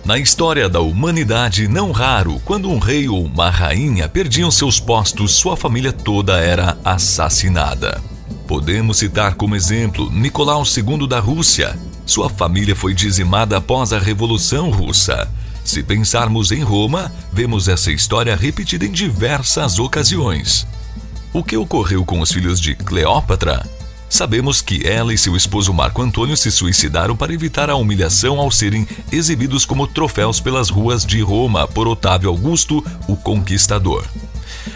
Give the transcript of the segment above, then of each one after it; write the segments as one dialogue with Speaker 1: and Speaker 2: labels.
Speaker 1: Na história da humanidade, não raro, quando um rei ou uma rainha perdiam seus postos, sua família toda era assassinada. Podemos citar como exemplo Nicolau II da Rússia. Sua família foi dizimada após a Revolução Russa. Se pensarmos em Roma, vemos essa história repetida em diversas ocasiões. O que ocorreu com os filhos de Cleópatra? Sabemos que ela e seu esposo Marco Antônio se suicidaram para evitar a humilhação ao serem exibidos como troféus pelas ruas de Roma por Otávio Augusto, o Conquistador.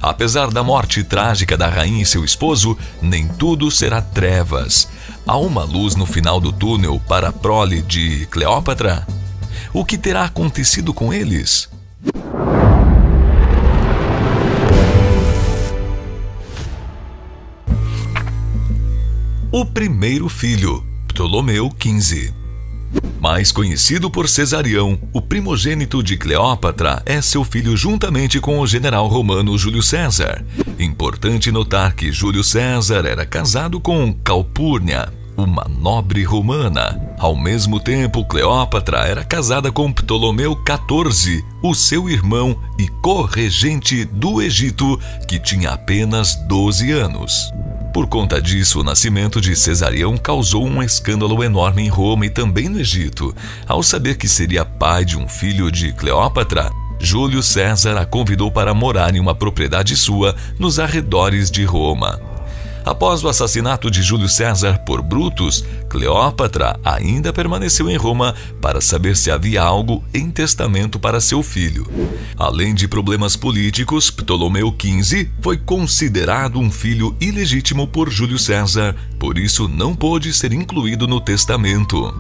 Speaker 1: Apesar da morte trágica da rainha e seu esposo, nem tudo será trevas. Há uma luz no final do túnel para a prole de Cleópatra? O que terá acontecido com eles? O primeiro filho, Ptolomeu XV. Mais conhecido por Cesarião, o primogênito de Cleópatra é seu filho juntamente com o general romano Júlio César. Importante notar que Júlio César era casado com Calpurnia, uma nobre romana. Ao mesmo tempo, Cleópatra era casada com Ptolomeu XIV, o seu irmão e corregente do Egito, que tinha apenas 12 anos. Por conta disso, o nascimento de Cesarião causou um escândalo enorme em Roma e também no Egito. Ao saber que seria pai de um filho de Cleópatra, Júlio César a convidou para morar em uma propriedade sua nos arredores de Roma. Após o assassinato de Júlio César por Brutus, Cleópatra ainda permaneceu em Roma para saber se havia algo em testamento para seu filho. Além de problemas políticos, Ptolomeu XV foi considerado um filho ilegítimo por Júlio César, por isso não pôde ser incluído no testamento.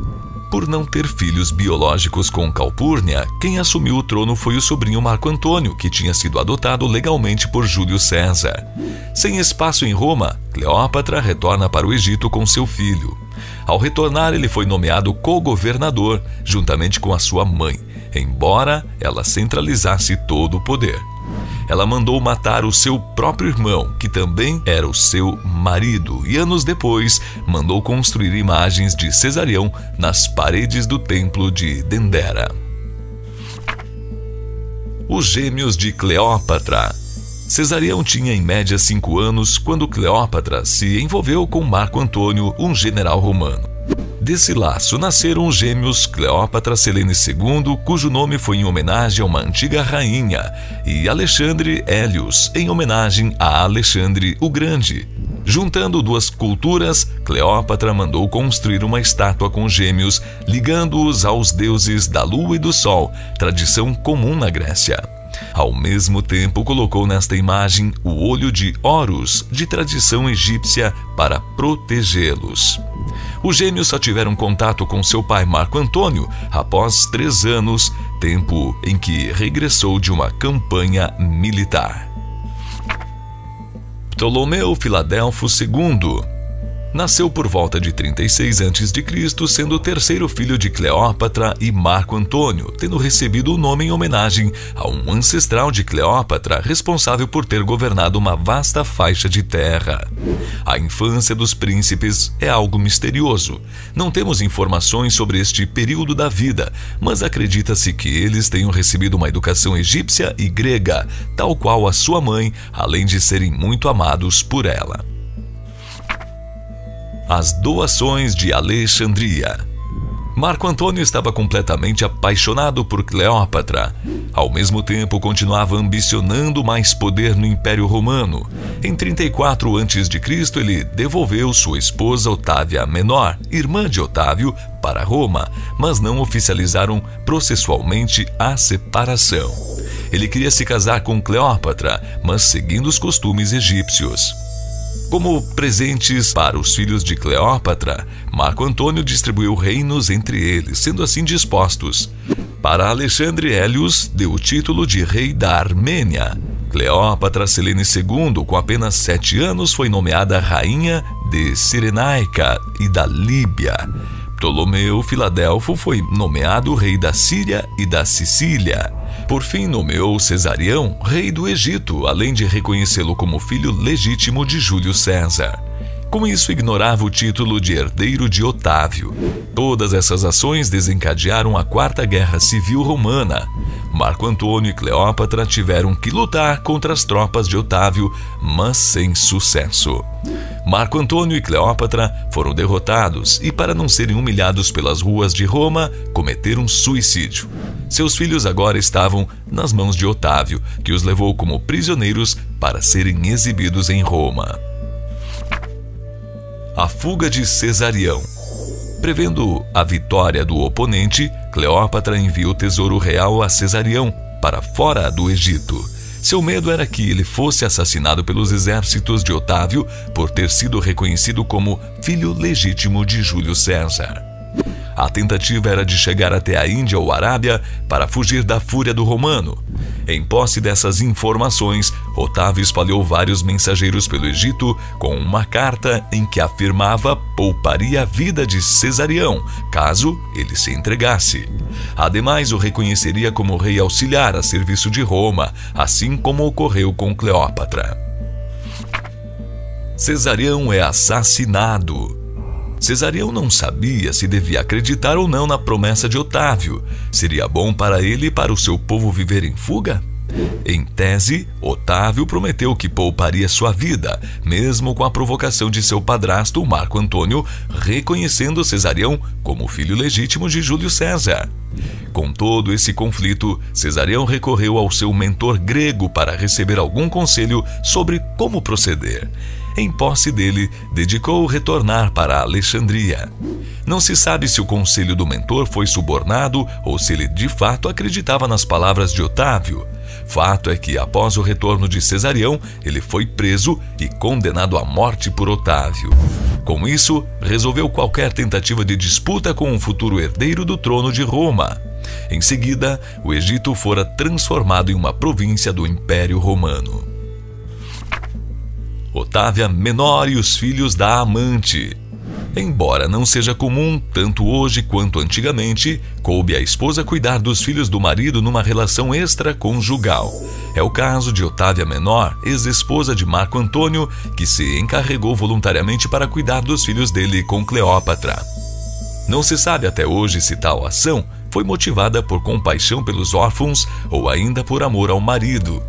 Speaker 1: Por não ter filhos biológicos com Calpurnia, quem assumiu o trono foi o sobrinho Marco Antônio, que tinha sido adotado legalmente por Júlio César. Sem espaço em Roma, Cleópatra retorna para o Egito com seu filho. Ao retornar, ele foi nomeado co-governador, juntamente com a sua mãe, embora ela centralizasse todo o poder. Ela mandou matar o seu próprio irmão, que também era o seu marido, e anos depois mandou construir imagens de Cesarião nas paredes do templo de Dendera. Os gêmeos de Cleópatra. Cesarião tinha em média 5 anos quando Cleópatra se envolveu com Marco Antônio, um general romano. Desse laço nasceram os gêmeos Cleópatra Selene II, cujo nome foi em homenagem a uma antiga rainha, e Alexandre Hélios, em homenagem a Alexandre o Grande. Juntando duas culturas, Cleópatra mandou construir uma estátua com gêmeos, ligando-os aos deuses da lua e do sol, tradição comum na Grécia. Ao mesmo tempo, colocou nesta imagem o olho de Horus, de tradição egípcia, para protegê-los. Os gêmeos só tiveram contato com seu pai Marco Antônio após 3 anos, tempo em que regressou de uma campanha militar. Ptolomeu Filadelfo II. Nasceu por volta de 36 a.C., sendo o terceiro filho de Cleópatra e Marco Antônio, tendo recebido o nome em homenagem a um ancestral de Cleópatra responsável por ter governado uma vasta faixa de terra. A infância dos príncipes é algo misterioso. Não temos informações sobre este período da vida, mas acredita-se que eles tenham recebido uma educação egípcia e grega, tal qual a sua mãe, além de serem muito amados por ela. As doações de Alexandria. Marco Antônio estava completamente apaixonado por Cleópatra. Ao mesmo tempo, continuava ambicionando mais poder no Império Romano. Em 34 a.C., ele devolveu sua esposa Otávia Menor, irmã de Otávio, para Roma, mas não oficializaram processualmente a separação. Ele queria se casar com Cleópatra, mas seguindo os costumes egípcios. Como presentes para os filhos de Cleópatra, Marco Antônio distribuiu reinos entre eles, sendo assim dispostos. Para Alexandre Hélios, deu o título de rei da Armênia. Cleópatra Selene II, com apenas 7 anos, foi nomeada rainha de Cirenaica e da Líbia. Ptolomeu Filadelfo foi nomeado rei da Síria e da Sicília. Por fim, nomeou Cesarião rei do Egito, além de reconhecê-lo como filho legítimo de Júlio César. Com isso, ignorava o título de herdeiro de Otávio. Todas essas ações desencadearam a Quarta Guerra Civil Romana. Marco Antônio e Cleópatra tiveram que lutar contra as tropas de Otávio, mas sem sucesso. Marco Antônio e Cleópatra foram derrotados e, para não serem humilhados pelas ruas de Roma, cometeram suicídio. Seus filhos agora estavam nas mãos de Otávio, que os levou como prisioneiros para serem exibidos em Roma. A fuga de Cesarião. Prevendo a vitória do oponente, Cleópatra enviou o tesouro real a Cesarião, para fora do Egito. Seu medo era que ele fosse assassinado pelos exércitos de Otávio por ter sido reconhecido como filho legítimo de Júlio César. A tentativa era de chegar até a Índia ou Arábia para fugir da fúria do romano. Em posse dessas informações, Otávio espalhou vários mensageiros pelo Egito com uma carta em que afirmava pouparia a vida de Cesarião, caso ele se entregasse. Ademais, o reconheceria como rei auxiliar a serviço de Roma, assim como ocorreu com Cleópatra. Cesarião é assassinado. Cesarião não sabia se devia acreditar ou não na promessa de Otávio. Seria bom para ele e para o seu povo viver em fuga? Em tese, Otávio prometeu que pouparia sua vida, mesmo com a provocação de seu padrasto, Marco Antônio, reconhecendo Cesarião como filho legítimo de Júlio César. Com todo esse conflito, Cesarião recorreu ao seu mentor grego para receber algum conselho sobre como proceder. Em posse dele, dedicou retornar para Alexandria. Não se sabe se o conselho do mentor foi subornado ou se ele de fato acreditava nas palavras de Otávio. Fato é que, após o retorno de Cesarião, ele foi preso e condenado à morte por Otávio. Com isso, resolveu qualquer tentativa de disputa com o futuro herdeiro do trono de Roma. Em seguida, o Egito fora transformado em uma província do Império Romano. Otávia Menor e os filhos da amante. Embora não seja comum, tanto hoje quanto antigamente, coube à esposa cuidar dos filhos do marido numa relação extraconjugal. É o caso de Otávia Menor, ex-esposa de Marco Antônio, que se encarregou voluntariamente para cuidar dos filhos dele com Cleópatra. Não se sabe até hoje se tal ação foi motivada por compaixão pelos órfãos ou ainda por amor ao marido,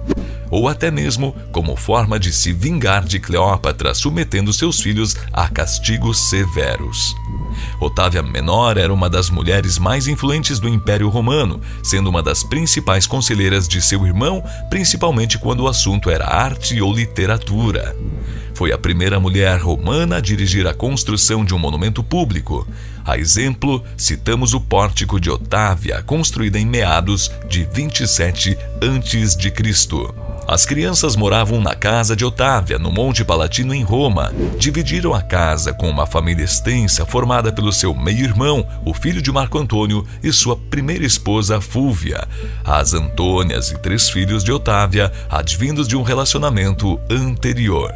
Speaker 1: ou até mesmo como forma de se vingar de Cleópatra, submetendo seus filhos a castigos severos. Otávia Menor era uma das mulheres mais influentes do Império Romano, sendo uma das principais conselheiras de seu irmão, principalmente quando o assunto era arte ou literatura. Foi a primeira mulher romana a dirigir a construção de um monumento público. A exemplo, citamos o Pórtico de Otávia, construída em meados de 27 a.C. As crianças moravam na casa de Otávia, no Monte Palatino, em Roma. Dividiram a casa com uma família extensa formada pelo seu meio-irmão, o filho de Marco Antônio, e sua primeira esposa, Fúvia, as Antônias, e 3 filhos de Otávia, advindos de um relacionamento anterior.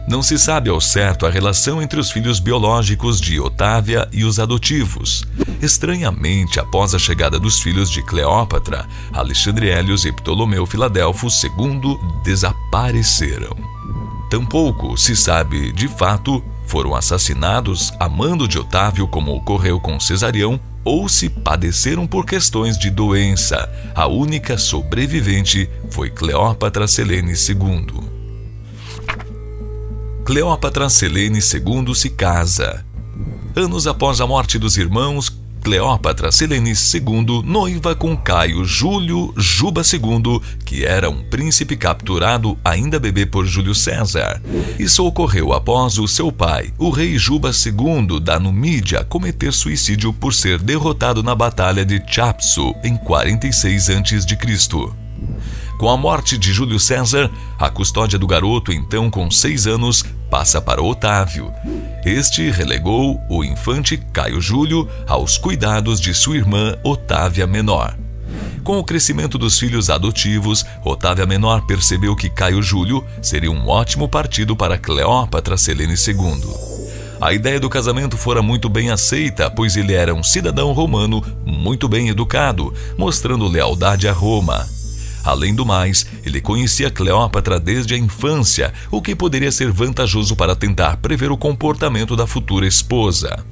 Speaker 1: Não se sabe ao certo a relação entre os filhos biológicos de Otávia e os adotivos. Estranhamente, após a chegada dos filhos de Cleópatra, Alexandre Hélios e Ptolomeu Filadelfo II desapareceram. Tampouco se sabe, de fato, foram assassinados a mando de Otávio, como ocorreu com Cesarião, ou se padeceram por questões de doença. A única sobrevivente foi Cleópatra Selene II. Cleópatra Selene II se casa. Anos após a morte dos irmãos, Cleópatra Selene II noiva com Caio Júlio Juba II, que era um príncipe capturado ainda bebê por Júlio César. Isso ocorreu após o seu pai, o rei Juba II da Numídia, cometer suicídio por ser derrotado na Batalha de Chapso em 46 a.C. Com a morte de Júlio César, a custódia do garoto, então com 6 anos, passa para Otávio. Este relegou o infante Caio Júlio aos cuidados de sua irmã Otávia Menor. Com o crescimento dos filhos adotivos, Otávia Menor percebeu que Caio Júlio seria um ótimo partido para Cleópatra Selene II. A ideia do casamento fora muito bem aceita, pois ele era um cidadão romano muito bem educado, mostrando lealdade a Roma. Além do mais, ele conhecia Cleópatra desde a infância, o que poderia ser vantajoso para tentar prever o comportamento da futura esposa.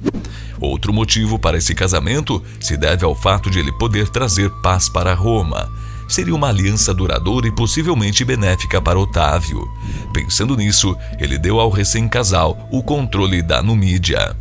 Speaker 1: Outro motivo para esse casamento se deve ao fato de ele poder trazer paz para Roma. Seria uma aliança duradoura e possivelmente benéfica para Otávio. Pensando nisso, ele deu ao recém-casal o controle da Numídia.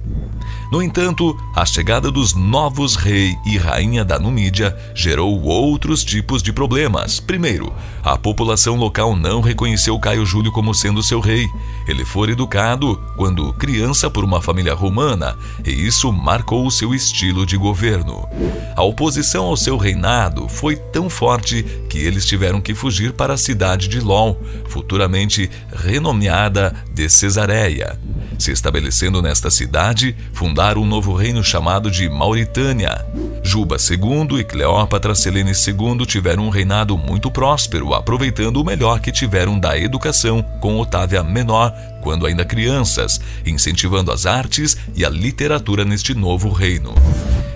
Speaker 1: No entanto, a chegada dos novos rei e rainha da Numídia gerou outros tipos de problemas. Primeiro, a população local não reconheceu Caio Júlio como sendo seu rei. Ele foi educado quando criança por uma família romana, e isso marcou o seu estilo de governo. A oposição ao seu reinado foi tão forte que eles tiveram que fugir para a cidade de Lon, futuramente renomeada de Cesareia. Se estabelecendo nesta cidade, fundaram um novo reino chamado de Mauritânia. Juba II e Cleópatra Selene II tiveram um reinado muito próspero, aproveitando o melhor que tiveram da educação com Otávia Menor, quando ainda crianças, incentivando as artes e a literatura neste novo reino.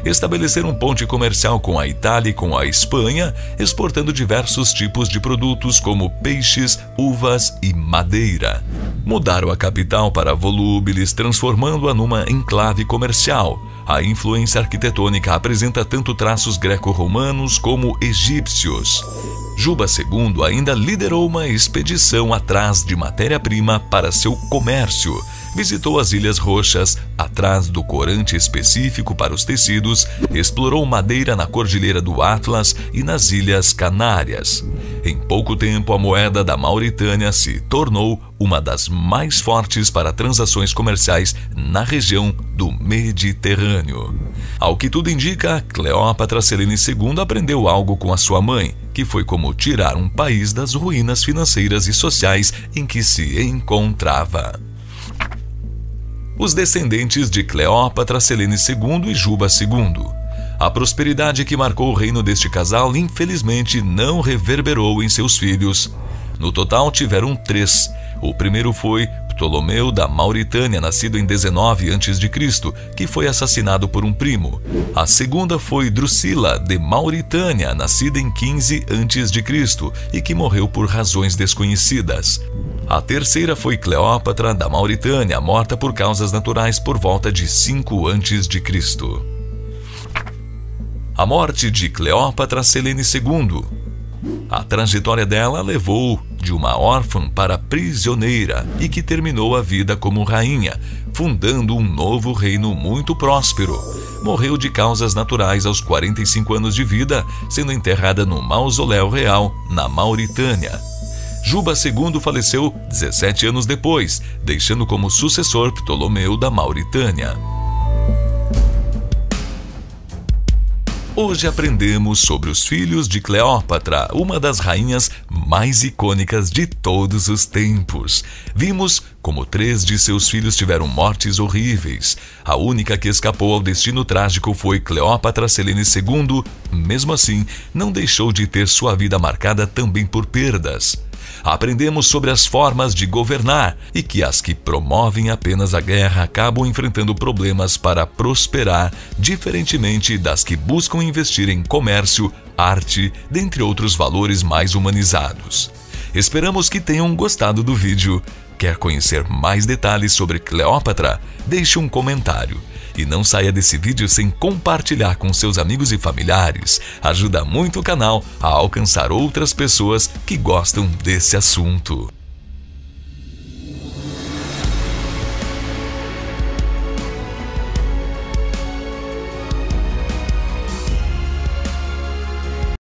Speaker 1: Estabeleceram ponte comercial com a Itália e com a Espanha, exportando diversos tipos de produtos como peixes, uvas e madeira. Mudaram a capital para Volúbilis, transformando-a numa enclave comercial. A influência arquitetônica apresenta tanto traços greco-romanos como egípcios. Juba II ainda liderou uma expedição atrás de matéria-prima para seu comércio. Visitou as Ilhas Roxas, atrás do corante específico para os tecidos, explorou madeira na Cordilheira do Atlas e nas Ilhas Canárias. Em pouco tempo, a moeda da Mauritânia se tornou uma das mais fortes para transações comerciais na região do Mediterrâneo. Ao que tudo indica, Cleópatra Selene II aprendeu algo com a sua mãe, que foi como tirar um país das ruínas financeiras e sociais em que se encontrava. Os descendentes de Cleópatra Selene II e Juba II. A prosperidade que marcou o reino deste casal infelizmente não reverberou em seus filhos. No total tiveram 3. O primeiro foi Ptolomeu da Mauritânia, nascido em 19 a.C., que foi assassinado por um primo. A segunda foi Drusila de Mauritânia, nascida em 15 a.C. e que morreu por razões desconhecidas. A terceira foi Cleópatra da Mauritânia, morta por causas naturais por volta de 5 a.C. A morte de Cleópatra Selene II. A trajetória dela levou de uma órfã para prisioneira e que terminou a vida como rainha, fundando um novo reino muito próspero. Morreu de causas naturais aos 45 anos de vida, sendo enterrada no mausoléu real na Mauritânia. Juba II faleceu 17 anos depois, deixando como sucessor Ptolomeu da Mauritânia. Hoje aprendemos sobre os filhos de Cleópatra, uma das rainhas mais icônicas de todos os tempos. Vimos como 3 de seus filhos tiveram mortes horríveis. A única que escapou ao destino trágico foi Cleópatra Selene II. Mesmo assim, não deixou de ter sua vida marcada também por perdas. Aprendemos sobre as formas de governar e que as que promovem apenas a guerra acabam enfrentando problemas para prosperar, diferentemente das que buscam investir em comércio, arte, dentre outros valores mais humanizados. Esperamos que tenham gostado do vídeo. Quer conhecer mais detalhes sobre Cleópatra? Deixe um comentário. E não saia desse vídeo sem compartilhar com seus amigos e familiares. Ajuda muito o canal a alcançar outras pessoas que gostam desse assunto.